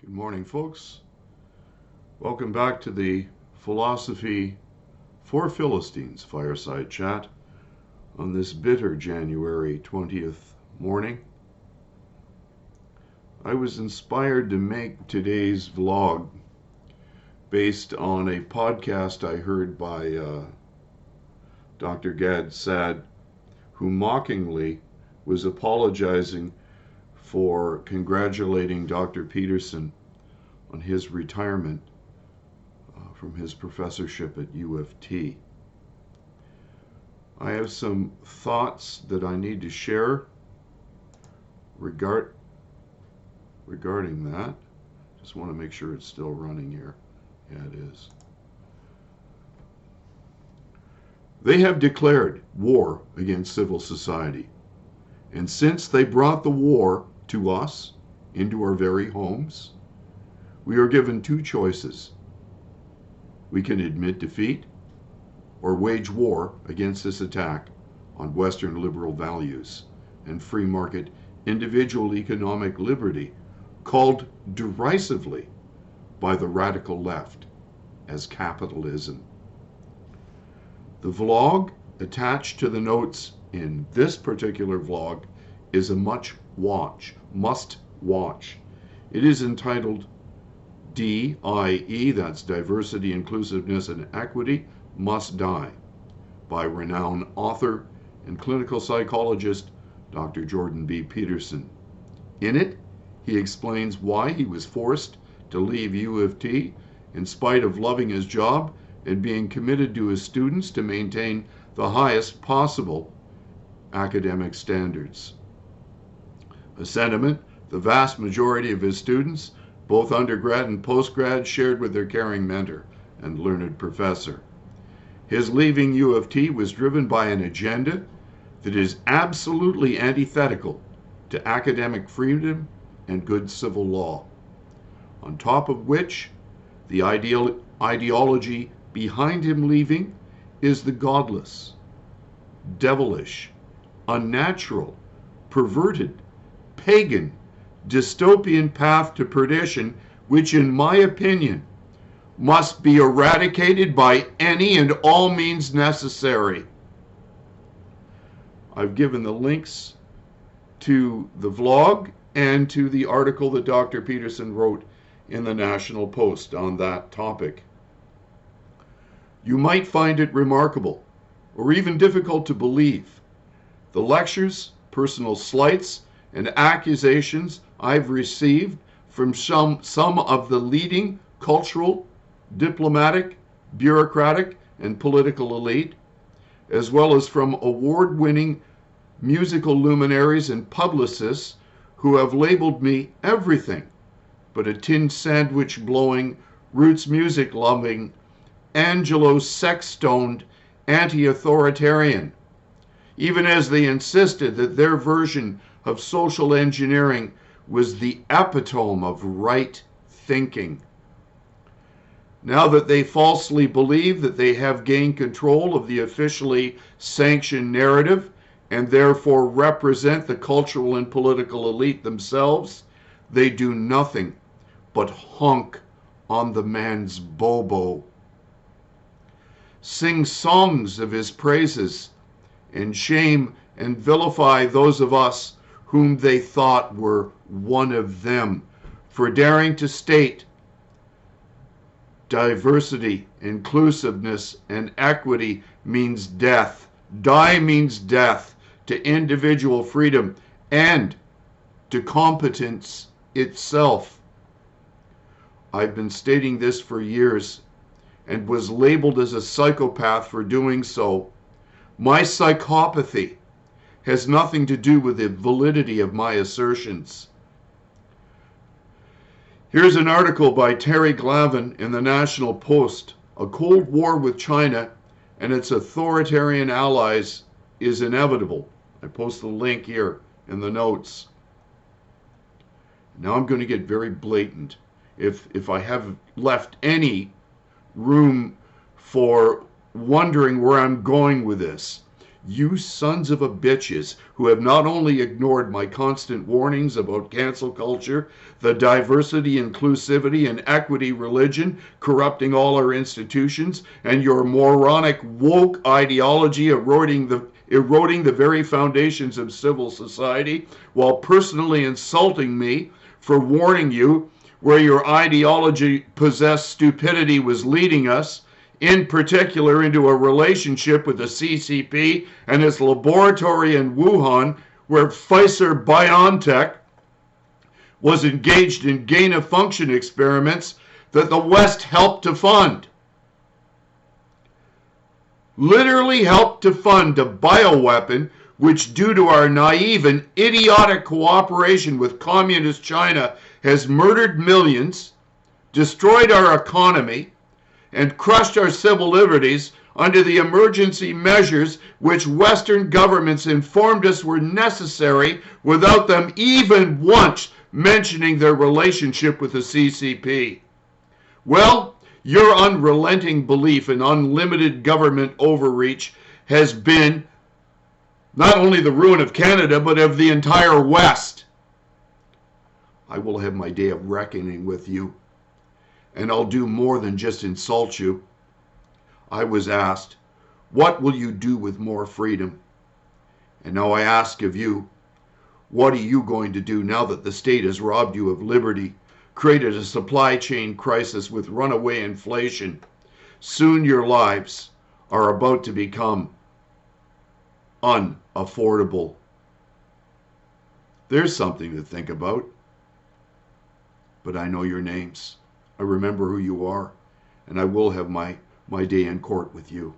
Good morning, folks. Welcome back to the Philosophy for Philistines fireside chat on this bitter January 20th morning. I was inspired to make today's vlog based on a podcast I heard by Dr. Gad Saad, who mockingly was apologizing for congratulating Dr. Peterson on his retirement from his professorship at U of T. I have some thoughts that I need to share regarding that. Just want to make sure it's still running here. Yeah, it is. They have declared war against civil society. And since they brought the war to us, into our very homes, we are given two choices. We can admit defeat or wage war against this attack on Western liberal values and free market individual economic liberty, called derisively by the radical left as capitalism. The vlog attached to the notes in this particular vlog is a must watch. It is entitled D.I.E, that's diversity, inclusiveness, and equity, must die, by renowned author and clinical psychologist Dr. B Peterson. In it, he explains why he was forced to leave U of T in spite of loving his job and being committed to his students to maintain the highest possible academic standards. A sentiment the vast majority of his students, both undergrad and postgrad, shared with their caring mentor and learned professor. His leaving U of T was driven by an agenda that is absolutely antithetical to academic freedom and good civil law. On top of which, the ideology behind him leaving is the godless, devilish, unnatural, perverted, pagan, dystopian path to perdition, which in my opinion must be eradicated by any and all means necessary. I've given the links to the vlog and to the article that Dr. Peterson wrote in the National Post on that topic. You might find it remarkable or even difficult to believe. The lectures, personal slights, and accusations I've received from some of the leading cultural, diplomatic, bureaucratic, and political elite, as well as from award-winning musical luminaries and publicists who have labeled me everything but a tin sandwich blowing, roots music loving, Angelo sex-stoned anti-authoritarian, even as they insisted that their version of social engineering was the epitome of right thinking. Now that they falsely believe that they have gained control of the officially sanctioned narrative and therefore represent the cultural and political elite themselves, they do nothing but honk on the man's bobo, sing songs of his praises, and shame and vilify those of us whom they thought were one of them for daring to state diversity, inclusiveness, and equity means death. Die means death to individual freedom and to competence itself. I've been stating this for years and was labeled as a psychopath for doing so. My psychopathy has nothing to do with the validity of my assertions. Here's an article by Terry Glavin in the National Post. A Cold War with China and its authoritarian allies is inevitable. I post the link here in the notes. Now I'm going to get very blatant. If I have left any room for wondering where I'm going with this, You sons of a bitches who have not only ignored my constant warnings about cancel culture, the diversity, inclusivity, and equity religion corrupting all our institutions, and your moronic woke ideology eroding the very foundations of civil society, while personally insulting me for warning you where your ideology possessed stupidity was leading us, in particular into a relationship with the CCP and its laboratory in Wuhan, where Pfizer-BioNTech was engaged in gain-of-function experiments that the West helped to fund. Literally helped to fund a bioweapon which, due to our naive and idiotic cooperation with communist China, has murdered millions, destroyed our economy, and crushed our civil liberties under the emergency measures which Western governments informed us were necessary without them even once mentioning their relationship with the CCP. Well, your unrelenting belief in unlimited government overreach has been not only the ruin of Canada, but of the entire West. I will have my day of reckoning with you, and I'll do more than just insult you. I was asked, what will you do with more freedom? And now I ask of you, what are you going to do now that the state has robbed you of liberty, created a supply chain crisis with runaway inflation? Soon your lives are about to become unaffordable. There's something to think about. But I know your names. I remember who you are, and I will have my day in court with you.